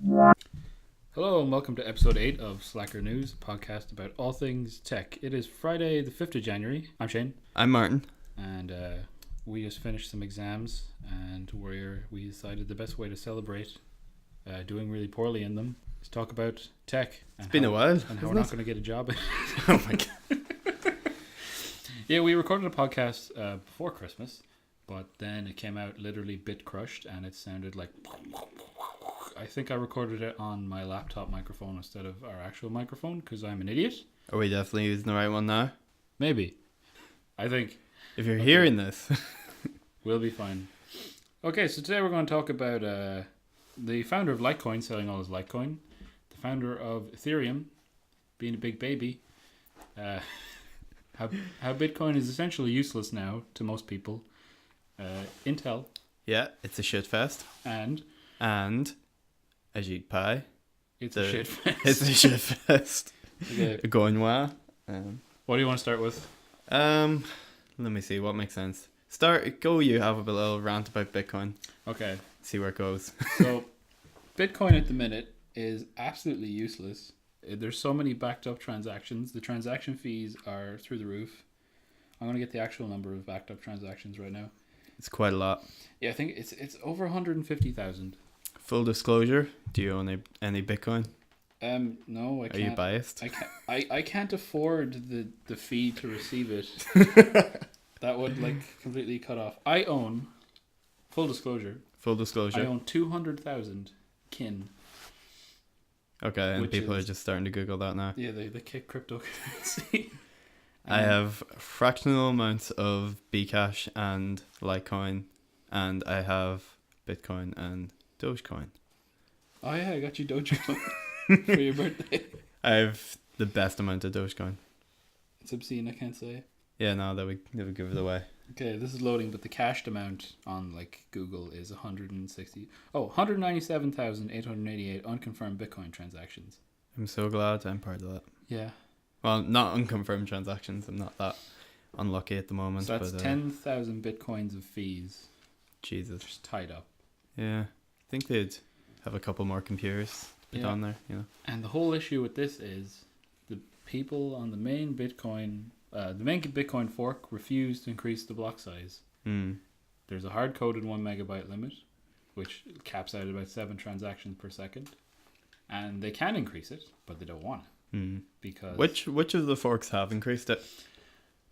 Hello and welcome to episode 8 of Slacker News, a podcast about all things tech. It is Friday the 5th of January. I'm Shane. I'm Martin. And we just finished some exams and we decided the best way to celebrate doing really poorly in them is talk about tech. It's been a while. And how we're not going to get a job. Oh my god. Yeah, we recorded a podcast before Christmas, but then it came out literally bit crushed and it sounded like... I think I recorded it on my laptop microphone instead of our actual microphone because I'm an idiot. Are we definitely using the right one now? Maybe. I think. If you're hearing this. We'll be fine. Okay, so today we're going to talk about the founder of Litecoin selling all his Litecoin, the founder of Ethereum being a big baby, how Bitcoin is essentially useless now to most people, Intel. Yeah, it's a shit fest. And Ajit Pai. It's a shit fest. It's a shit fest. Okay. Going well. What do you want to start with? Let me see what makes sense. You have a little rant about Bitcoin. Okay. See where it goes. So, Bitcoin at the minute is absolutely useless. There's so many backed up transactions. The transaction fees are through the roof. I'm going to get the actual number of backed up transactions right now. It's quite a lot. Yeah, I think it's over 150,000. Full disclosure, do you own any Bitcoin? No, I can't. Are you biased? I can't afford the fee to receive it. That would completely cut off. I own, full disclosure. I own 200,000 kin. Okay, and people are just starting to Google that now. Yeah, they kick cryptocurrency. I have fractional amounts of Bcash and Litecoin, and I have Bitcoin and Dogecoin. Oh yeah, I got you Dogecoin for your birthday. I have the best amount of Dogecoin. It's obscene, I can't say. Yeah, no, they would give it away. Okay, this is loading, but the cashed amount on Google is 197,888 unconfirmed Bitcoin transactions. I'm so glad I'm part of that. Yeah. Well, not unconfirmed transactions. I'm not that unlucky at the moment. So that's 10,000 Bitcoins of fees. Jesus. Just tied up. Yeah. I think they'd have a couple more computers put on there, you know. And the whole issue with this is the people on the main Bitcoin fork refuse to increase the block size. There's a hard-coded 1 megabyte limit, which caps out at about 7 transactions per second. And they can increase it, but they don't want it. Because which of the forks have increased it?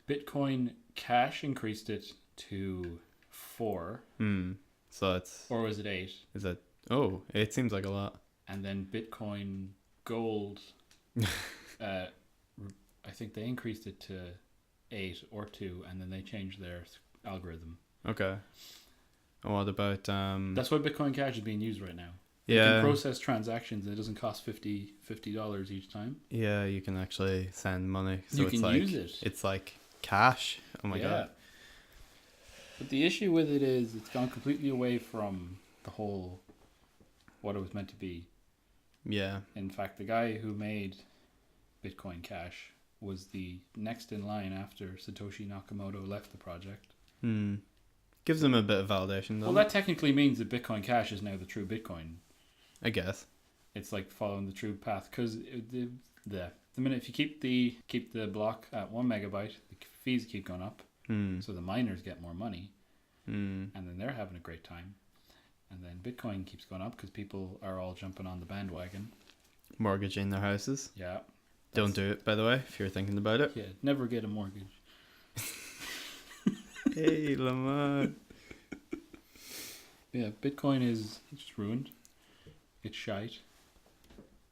Bitcoin Cash increased it to 4. So it's... Or was it 8? Is it... Oh, 8 seems like a lot. And then Bitcoin Gold, I think they increased it to 8 or 2, and then they changed their algorithm. Okay. And what about... That's why Bitcoin Cash is being used right now. Yeah. You can process transactions and it doesn't cost $50 each time. Yeah, you can actually send money. So you can use it. It's like cash. Oh my god. But the issue with it is it's gone completely away from the whole what it was meant to be. Yeah. In fact, the guy who made Bitcoin Cash was the next in line after Satoshi Nakamoto left the project. Gives them a bit of validation though. Well, that technically means that Bitcoin Cash is now the true Bitcoin. I guess. It's like following the true path because the minute if you keep the block at 1 megabyte, the fees keep going up. So the miners get more money, and then they're having a great time. And then Bitcoin keeps going up because people are all jumping on the bandwagon. Mortgaging their houses. Yeah. Don't do it, by the way, if you're thinking about it. Yeah, never get a mortgage. Hey, Lamar. Yeah, Bitcoin is just ruined. It's shite.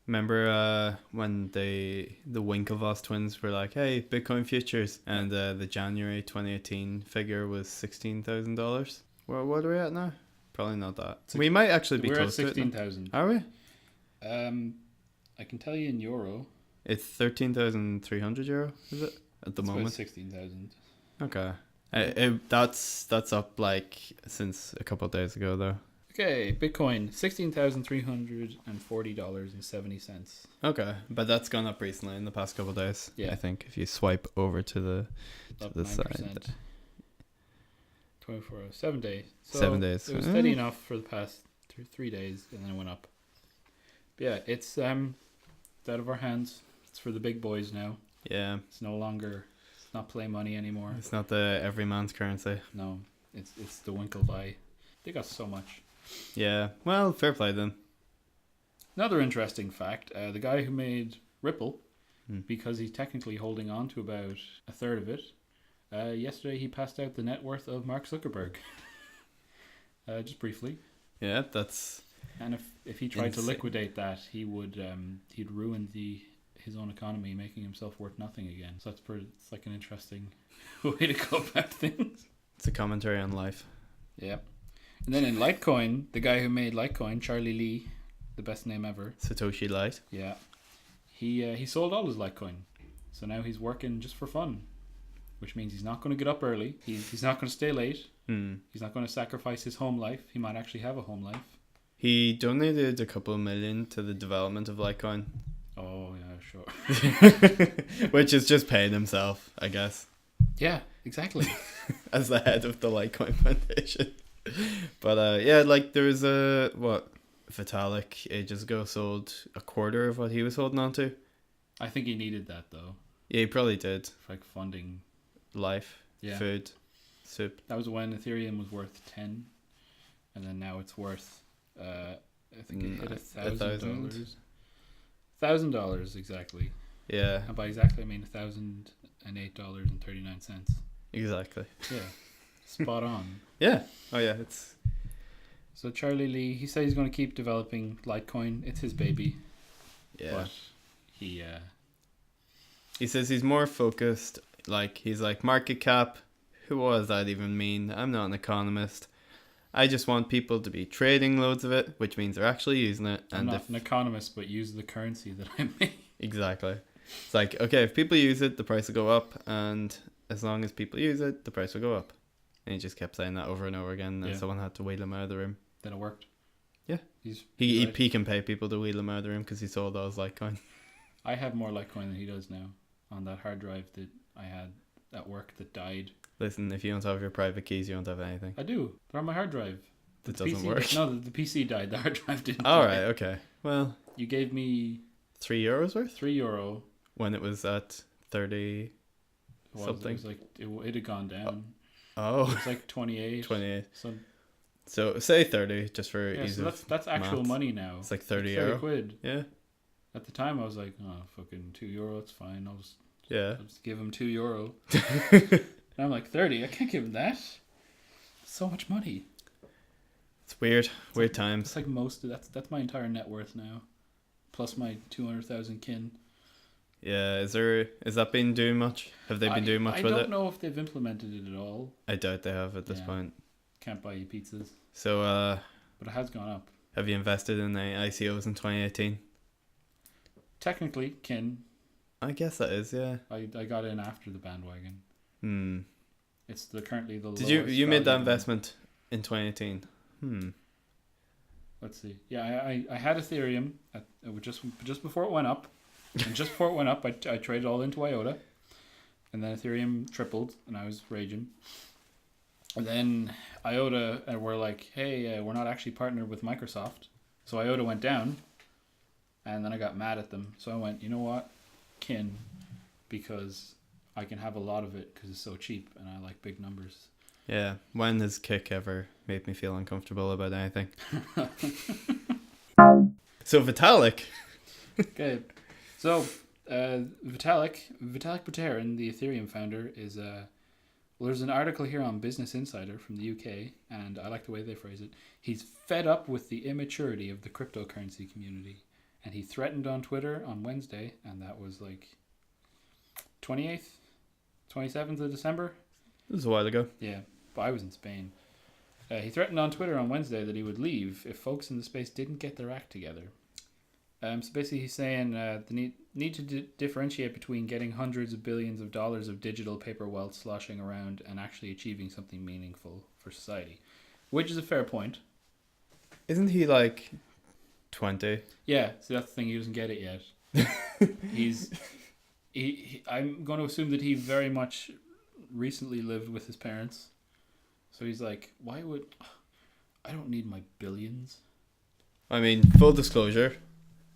Remember when the Winklevoss twins were like, hey, Bitcoin futures, and the January 2018 figure was $16,000? Well, what are we at now? Probably not that. We might actually be close to it. We're at 16,000. Are we? I can tell you in euro. It's 13,300 euro, is it? At the moment? About 16,000. Okay. That's up since a couple of days ago though. Okay, Bitcoin, $16,340.70. Okay, but that's gone up recently in the past couple of days. Yeah, I think if you swipe over to the side. 24 hours, 7 days. So 7 days. It was steady enough for the past 3 days, and then it went up. But yeah, it's out of our hands. It's for the big boys now. Yeah. It's not play money anymore. It's not the every man's currency. No, it's the Winklevi. They got so much. Yeah. Well, fair play then. Another interesting fact: the guy who made Ripple, Hmm. because he's technically holding on to about a third of it. Yesterday, he passed out the net worth of Mark Zuckerberg. Just briefly. Yeah, that's. And if he tried to Insane. liquidate that, he would he'd ruin his own economy, making himself worth nothing again. So it's like an interesting way to go about things. It's a commentary on life. Yeah. And then in Litecoin, the guy who made Litecoin, Charlie Lee, the best name ever. Satoshi Light. Yeah. He sold all his Litecoin. So now he's working just for fun, which means he's not going to get up early. He's not going to stay late. He's not going to sacrifice his home life. He might actually have a home life. He donated a couple of million to the development of Litecoin. Oh, yeah, sure. Which is just paying himself, I guess. Yeah, exactly. As the head of the Litecoin Foundation. But yeah, like there was Vitalik ages ago sold a quarter of what he was holding on to. I think he needed that, though. Yeah, he probably did. For like funding. Life, food, soup. That was when Ethereum was worth 10. And then now it's worth, I think it hit $1,000. $1,000, exactly. Yeah. And by exactly, I mean $1,008.39. Exactly. Yeah. Spot on. Yeah. Oh, yeah. It's. So Charlie Lee, he said he's going to keep developing Litecoin. It's his baby. Yeah. But he says he's more focused. Like, he's like, market cap. What does that even mean? I'm not an economist. I just want people to be trading loads of it, which means they're actually using it. I'm not an economist, but use the currency that I make. Exactly. It's like, okay, if people use it, the price will go up, and as long as people use it, the price will go up. And he just kept saying that over and over again, and someone had to wheel him out of the room. Then it worked. Yeah. He can pay people to wheel him out of the room because he sold all his Litecoin. I have more Litecoin than he does now on that hard drive that I had at work that died. Listen, if you don't have your private keys, you don't have anything. I do. They're on my hard drive. That doesn't work. No, the PC died. The hard drive didn't. All die. right, okay. Well, you gave me €3 worth? €3 when it was at 30 something. It was like it had gone down. Oh, it was like 28. 28. So say 30 just for ease so that's actual maths. Money now. It's like 30 €30. euro. Yeah. At the time, I was like, oh, fucking €2. It's fine. I'll just give him €2. And I'm like, 30. I can't give him that. So much money. It's weird. Weird times. It's like that's my entire net worth now, plus my 200,000 kin. Yeah, is that been doing much? Have they been doing much with it? I don't know if they've implemented it at all. I doubt they have at this point. Can't buy you pizzas. So but it has gone up. Have you invested in any ICOs in 2018? Technically, kin. I guess that is, yeah. I got in after the bandwagon. It's currently the Did lowest you made that value investment in 2018? Let's see. Yeah, I had Ethereum just before it went up. And just before it went up, I traded all into IOTA. And then Ethereum tripled, and I was raging. And then IOTA were like, hey, we're not actually partnered with Microsoft. So IOTA went down, and then I got mad at them. So I went, you know what? Kin, because I can have a lot of it because it's so cheap, and I like big numbers. Yeah. When has Kick ever made me feel uncomfortable about anything? So Vitalik. Okay. So Vitalik Buterin, the Ethereum founder, is there's an article here on Business Insider from the UK, and I like the way they phrase it. He's fed up with the immaturity of the cryptocurrency community, and he threatened on Twitter on Wednesday, and that was like 28th, 27th of December. It was a while ago. Yeah, but I was in Spain. He threatened on Twitter on Wednesday that he would leave if folks in the space didn't get their act together. So basically he's saying the need to differentiate between getting hundreds of billions of dollars of digital paper wealth sloshing around and actually achieving something meaningful for society, which is a fair point. Isn't he like 20? Yeah, so that's the thing, he doesn't get it yet. I'm going to assume that he very much recently lived with his parents. So he's like, I don't need my billions. I mean, full disclosure,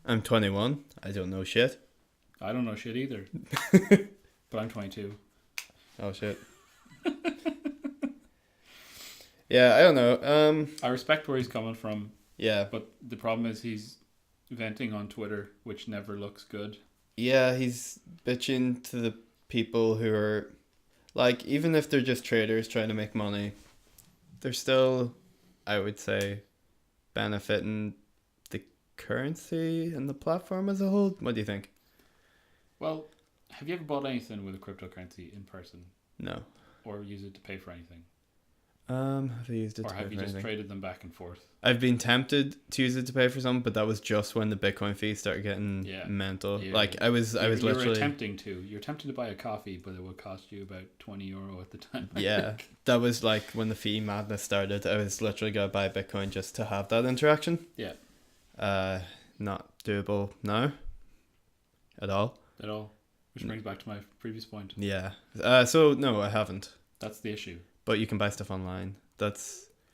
I'm 21. I don't know shit. I don't know shit either. But I'm 22. Oh shit. Yeah, I don't know. I respect where he's coming from, Yeah. but the problem is he's venting on Twitter, which never looks good. Yeah, he's bitching to the people who are, like, even if they're just traders trying to make money, they're still, I would say, benefiting the currency and the platform as a whole. What do you think? Well, have you ever bought anything with a cryptocurrency in person No. or use it to pay for anything? Have I used it Or to pay have you for just anything? traded them back and forth? I've been tempted to use it to pay for some, but that was just when the Bitcoin fees started getting mental. Like I was You literally were attempting to. You're tempted to buy a coffee, but it would cost you about €20 at the time. yeah, that was like when the fee madness started. I was literally gonna buy Bitcoin just to have that interaction. Yeah. Not doable now. At all. At all. Which brings back to my previous point. Yeah. So no, I haven't. That's the issue. But you can buy stuff online.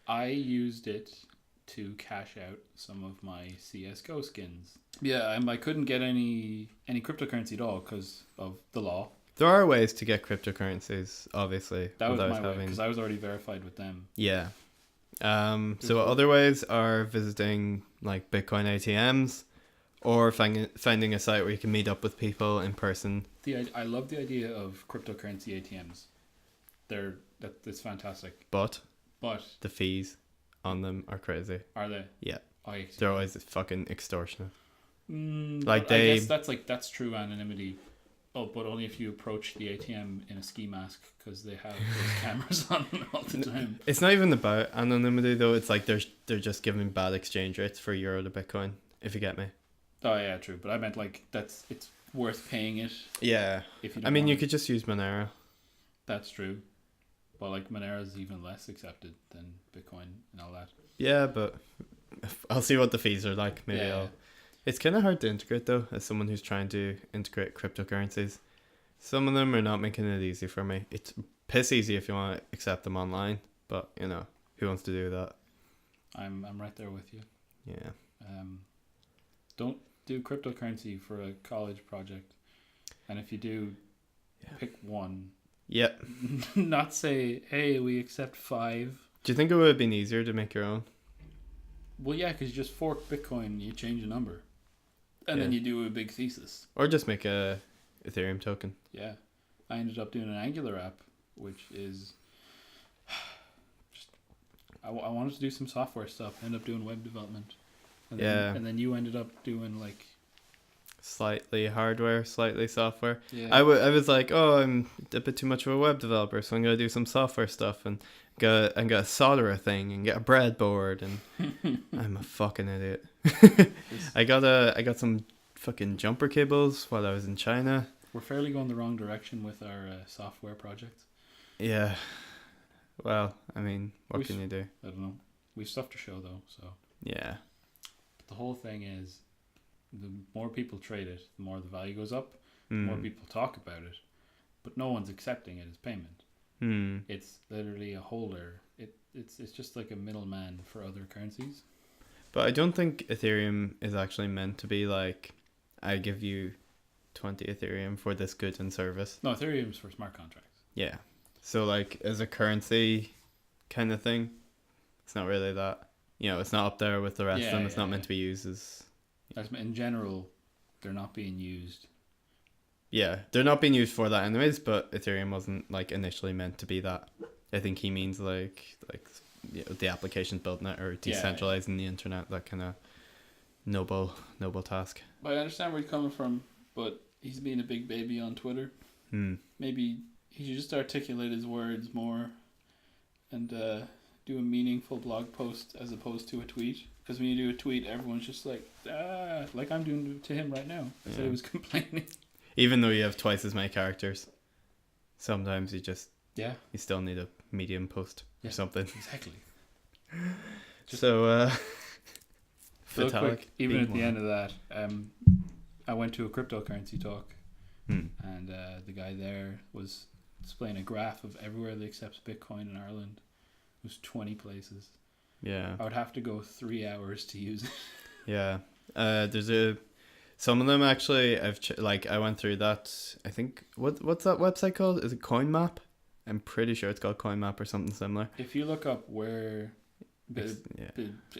I used it to cash out some of my CS:GO skins. Yeah, I couldn't get any cryptocurrency at all because of the law. There are ways to get cryptocurrencies, obviously. That was my way because I was already verified with them. Yeah. So other ways are visiting like Bitcoin ATMs or finding a site where you can meet up with people in person. I love the idea of cryptocurrency ATMs. That's fantastic. But But the fees on them are crazy. are they? Yeah. I see. They're always fucking extortionate. Like I guess that's true anonymity. Oh, but only if you approach the ATM in a ski mask because they have those cameras on all the time. It's not even about anonymity though. It's like they're just giving bad exchange rates for euro to Bitcoin. If you get me. Oh yeah, true. But I meant like it's worth paying it. Yeah. If you. I mean, you could just use Monero. That's true. But like Monero is even less accepted than Bitcoin and all that. Yeah, but I'll see what the fees are like. Maybe I'll. It's kind of hard to integrate though, as someone who's trying to integrate cryptocurrencies. Some of them are not making it easy for me. It's piss easy if you want to accept them online, but you know, who wants to do that? I'm right there with you. Yeah. Don't do cryptocurrency for a college project, and if you do, pick one. Yeah. Not say, hey, we accept 5. Do you think it would have been easier to make your own? Well, yeah, because you just fork Bitcoin, you change a number, and then you do a big thesis. Or just make a Ethereum token. Yeah, I ended up doing an Angular app, which is just I wanted to do some software stuff. I ended up doing web development, and then you ended up doing like slightly hardware, slightly software. Yeah. I was like, oh, I'm a bit too much of a web developer, so I'm gonna do some software stuff and get a solder thing and get a breadboard, and I'm a fucking idiot. I got some fucking jumper cables while I was in China. We're fairly going the wrong direction with our software projects. Yeah. Well, I mean, what can you do? I don't know. We've stuff to show though, so. Yeah. The whole thing is, the more people trade it, the more the value goes up. The more people talk about it, but no one's accepting it as payment. It's literally a holder. It's just like a middleman for other currencies. But I don't think Ethereum is actually meant to be like, I give you 20 Ethereum for this good and service. No, Ethereum's for smart contracts. Yeah. So like as a currency kind of thing, it's not really that. You know, it's not up there with the rest of them. It's not meant to be used as... In general, they're not being used. Yeah, they're not being used for that anyways, but Ethereum wasn't like initially meant to be that. I think he means like you know, the applications building it or decentralizing the internet, that kind of noble task. I understand where he's coming from, but he's being a big baby on Twitter. Maybe he should just articulate his words more and do a meaningful blog post as opposed to a tweet. Because when you do a tweet, everyone's just like I'm doing to him right now. I said he was complaining. Even though you have twice as many characters, sometimes you just you still need a medium post or something. Exactly. So quick, even at the end of that, I went to a cryptocurrency talk, and the guy there was displaying a graph of everywhere that accepts Bitcoin in Ireland. It was 20 places. Yeah. I would have to go 3 hours to use it. Yeah. There's a Some of them actually, I went through that. I think what's that website called? Is it CoinMap? I'm pretty sure it's called CoinMap or something similar. If you look up where Yeah.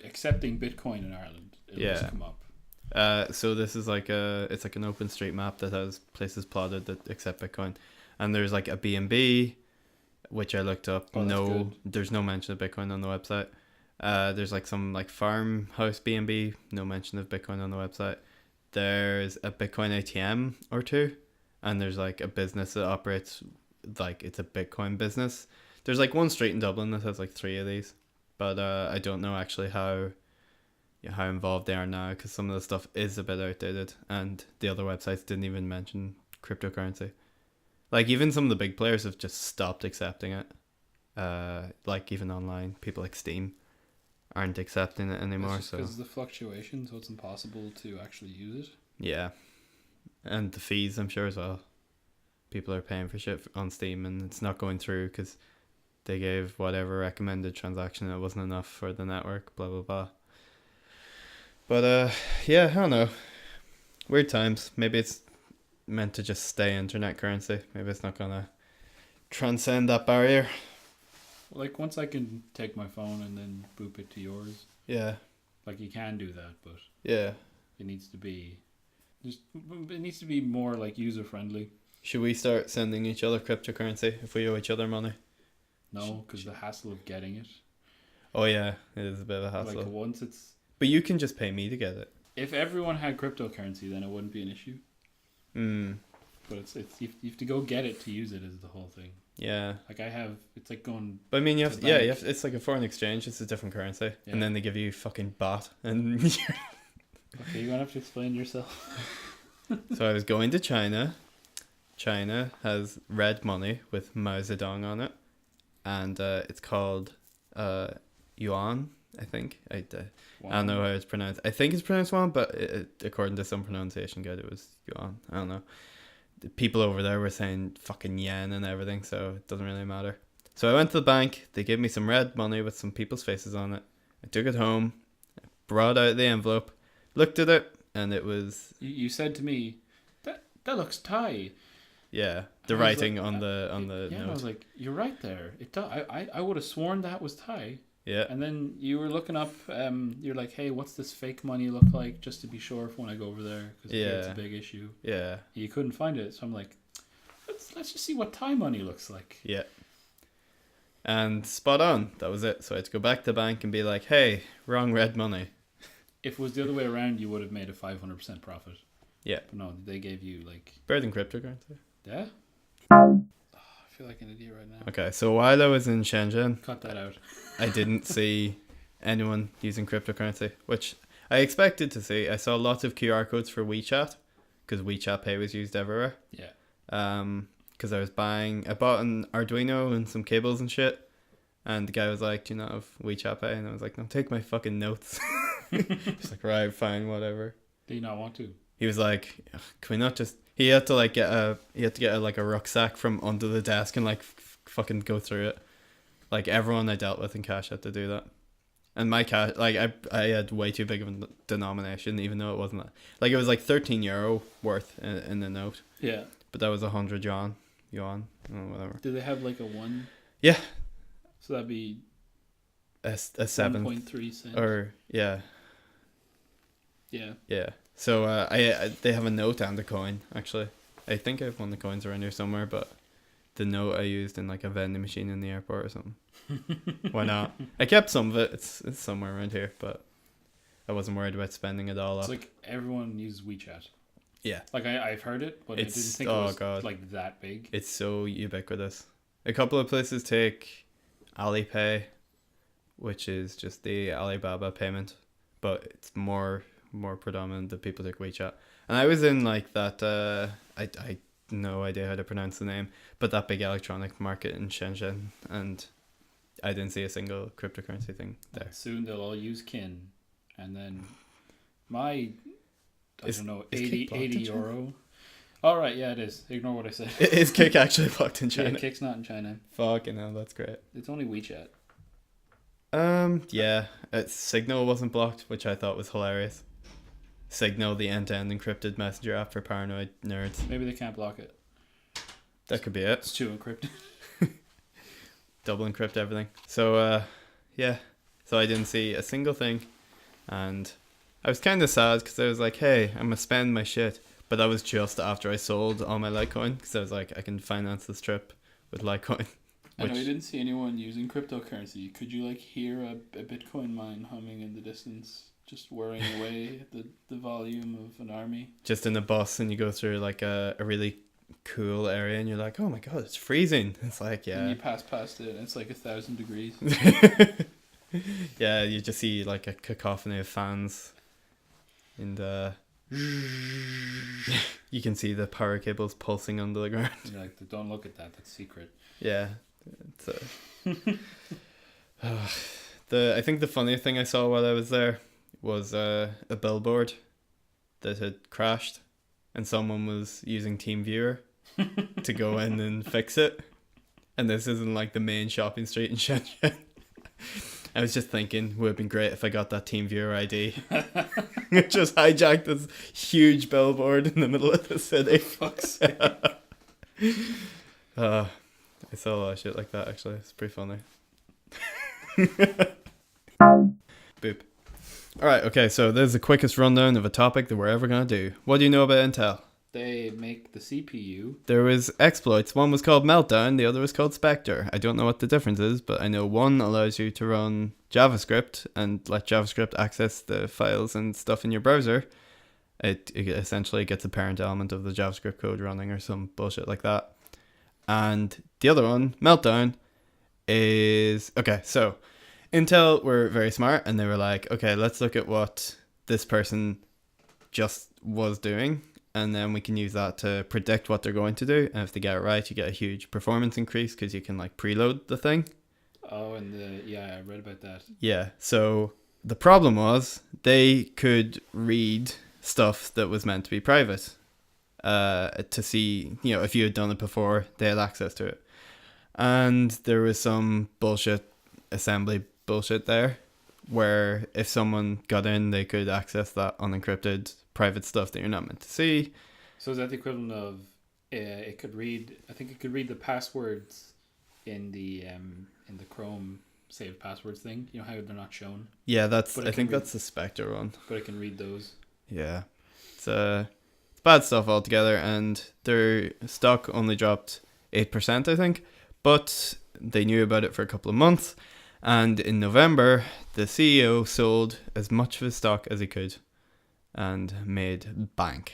accepting Bitcoin in Ireland, it'll just come up. So this is it's like an open street map that has places plotted that accept Bitcoin, and there's like a B&B, which I looked up. Oh, that's good. There's no mention of Bitcoin on the website. There's like some like farmhouse B&B, no mention of Bitcoin on the website. There's a Bitcoin ATM or two, and there's like a business that operates like it's a Bitcoin business. There's like one street in Dublin that has like 3 of these, but I don't know actually how involved they are now, because some of the stuff is a bit outdated, and the other websites didn't even mention cryptocurrency. Like even some of the big players have just stopped accepting it. Like even online, people like Steam aren't accepting it anymore. It's just so because of the fluctuation, so it's impossible to actually use it. yeah, and the fees, I'm sure as well. People are paying for shit on Steam, and it's not going through because they gave whatever recommended transaction, it wasn't enough for the network. Blah blah blah. But yeah, I don't know. Weird times. Maybe it's meant to just stay internet currency. Maybe it's not gonna transcend that barrier. Like once I can take my phone and then boop it to yours. Yeah. Like you can do that, but Yeah. it needs to be more like user friendly. Should we start sending each other cryptocurrency if we owe each other money? No, because the hassle of getting it. Oh yeah, it is a bit of a hassle. Like once it's. But you can just pay me to get it. If everyone had cryptocurrency, then it wouldn't be an issue. But it's you have to go get it to use it is the whole thing. Yeah. Like it's like going. But I mean, it's like a foreign exchange. It's a different currency, and then they give you fucking baht, and. Okay, you're gonna have to explain yourself. So I was going to China. China has red money with Mao Zedong on it, and it's called yuan. I think I don't know how it's pronounced. I think it's pronounced yuan, but according to some pronunciation guide, it was yuan. I don't know. The people over there were saying fucking yen and everything, so it doesn't really matter. So I went to the bank. They gave me some red money with some people's faces on it. I took it home, brought out the envelope, looked at it, and it was. You said to me, that looks Thai. Yeah, the writing like, on the note. I was like, you're right there. I would have sworn that was Thai. Yeah. And then you were looking up. You're like, hey, what's this fake money look like? Just to be sure for when I go over there, because it's a big issue. Yeah. You couldn't find it, so I'm like, let's just see what Thai money looks like. Yeah. And spot on. That was it. So I had to go back to the bank and be like, hey, wrong red money. If it was the other way around, you would have made a 500% profit. Yeah. But no, they gave you like. Better than cryptocurrency. Yeah. Oh, I feel like an idiot right now. Okay, so while I was in Shenzhen, cut that out. I didn't see anyone using cryptocurrency, which I expected to see. I saw lots of QR codes for WeChat, because WeChat Pay was used everywhere. Yeah. Because I bought an Arduino and some cables and shit, and the guy was like, "Do you not have WeChat Pay?" And I was like, "No, take my fucking notes." He's like, "Right, fine, whatever." Do you not want to? He was like, "Can we not just?" He had to like get a rucksack from under the desk and like fucking go through it. Like everyone I dealt with in cash had to do that, and my cash, like I had way too big of a denomination, even though it wasn't that. Like it was like €13 worth in the note. Yeah. But that was 100 yuan, whatever. Do they have like a 1? Yeah. So that'd be a 7 1.3 cents. Or yeah. Yeah. Yeah. So I they have a note and a coin actually. I think I have one of the coins around here somewhere, but the note I used in like a vending machine in the airport or something. Why not? I kept some of it. It's somewhere around here, but I wasn't worried about spending it all It's up. like everyone uses WeChat. Yeah. Like I've heard it, but I didn't think it was like that big. It's so ubiquitous. A couple of places take Alipay, which is just the Alibaba payment, but it's more predominant that people take WeChat. And I was in like that I no idea how to pronounce the name, but that big electronic market in Shenzhen, and I didn't see a single cryptocurrency thing there. Soon they'll all use Kin, and then I don't know, 80 euro. All right, yeah, it is. Ignore what I said. Is Kik actually blocked in China? Yeah, Kik's not in China. Fucking hell, that's great. It's only WeChat. Yeah, Signal wasn't blocked, which I thought was hilarious. Signal, the end-to-end encrypted messenger app for paranoid nerds. Maybe they can't block it. That could be it. It's too encrypted. Double encrypt everything. So, yeah. So I didn't see a single thing. And I was kind of sad because I was like, hey, I'm going to spend my shit. But that was just after I sold all my Litecoin. Because I was like, I can finance this trip with Litecoin. I know you didn't see anyone using cryptocurrency. Could you like hear a Bitcoin mine humming in the distance, just whirring away the volume of an army? Just in a bus, and you go through like a really cool area, and you're like, oh my god, it's freezing. It's like, yeah. And you pass past it, and it's like 1,000 degrees. Yeah, you just see like a cacophony of fans, and you can see the power cables pulsing under the ground. You're like, don't look at that. That's secret. Yeah. It's I think the funny thing I saw while I was there was a billboard that had crashed, and someone was using TeamViewer to go in and fix it. And this isn't like the main shopping street in Shenzhen. I was just thinking, would have been great if I got that TeamViewer ID. Just hijacked this huge billboard in the middle of the city. Fuck's sake. I saw a lot of shit like that, actually. It's pretty funny. Boop. Alright, okay, so there's the quickest rundown of a topic that we're ever going to do. What do you know about Intel? They make the CPU. There was exploits. One was called Meltdown, the other was called Spectre. I don't know what the difference is, but I know one allows you to run JavaScript and let JavaScript access the files and stuff in your browser. It essentially gets a parent element of the JavaScript code running or some bullshit like that. And the other one, Meltdown, is... Okay, so Intel were very smart, and they were like, okay, let's look at what this person just was doing, and then we can use that to predict what they're going to do. And if they get it right, you get a huge performance increase because you can like preload the thing. Oh, and yeah, I read about that. Yeah, so the problem was they could read stuff that was meant to be private. To see, you know, if you had done it before, they had access to it. And there was some bullshit, assembly bullshit there, where if someone got in, they could access that unencrypted private stuff that you're not meant to see. So is that the equivalent of, it could read, I think it could read the passwords in the Chrome saved passwords thing, you know how they're not shown? Yeah, I think that's the Spectre one. But it can read those. Yeah. It's bad stuff altogether, and their stock only dropped 8%, I think, but they knew about it for a couple of months, and in November the CEO sold as much of his stock as he could and made bank.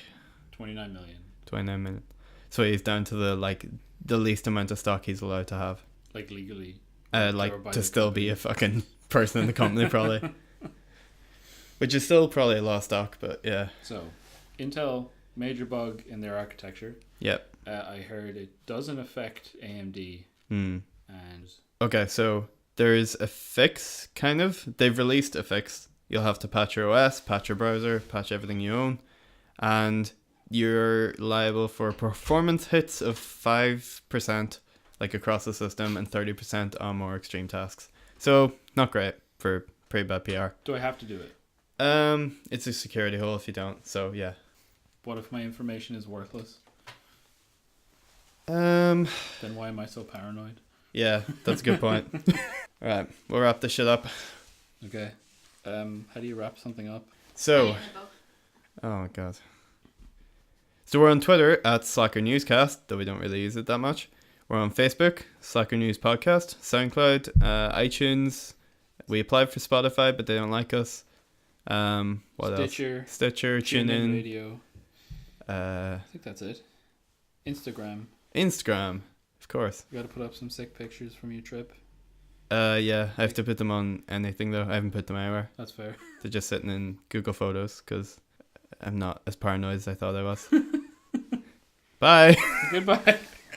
29 million. 29 million. So he's down to the least amount of stock he's allowed to have, like legally, like to still be a fucking person in the company probably. Which is still probably a lot of stock, but yeah. So Intel, major bug in their architecture. Yep. I heard it doesn't affect AMD. And okay, so there's a fix, kind of. They've released a fix. You'll have to patch your OS, patch your browser, patch everything you own, and you're liable for performance hits of 5%, like across the system, and 30% on more extreme tasks. So not great, for pretty bad PR. Do I have to do it? It's a security hole if you don't. So yeah. What if my information is worthless? Then why am I so paranoid? Yeah, that's a good point. Alright, we'll wrap this shit up. Okay. How do you wrap something up? So, oh my god. So we're on Twitter at Slacker Newscast, though we don't really use it that much. We're on Facebook, Slacker News Podcast, SoundCloud, iTunes. We applied for Spotify, but they don't like us. What Stitcher, else? Stitcher, TuneIn, Radio. I think that's it. Instagram, of course. You got to put up some sick pictures from your trip. Yeah, I have to put them on anything though. I haven't put them anywhere. That's fair. They're just sitting in Google Photos because I'm not as paranoid as I thought I was. Bye. Goodbye.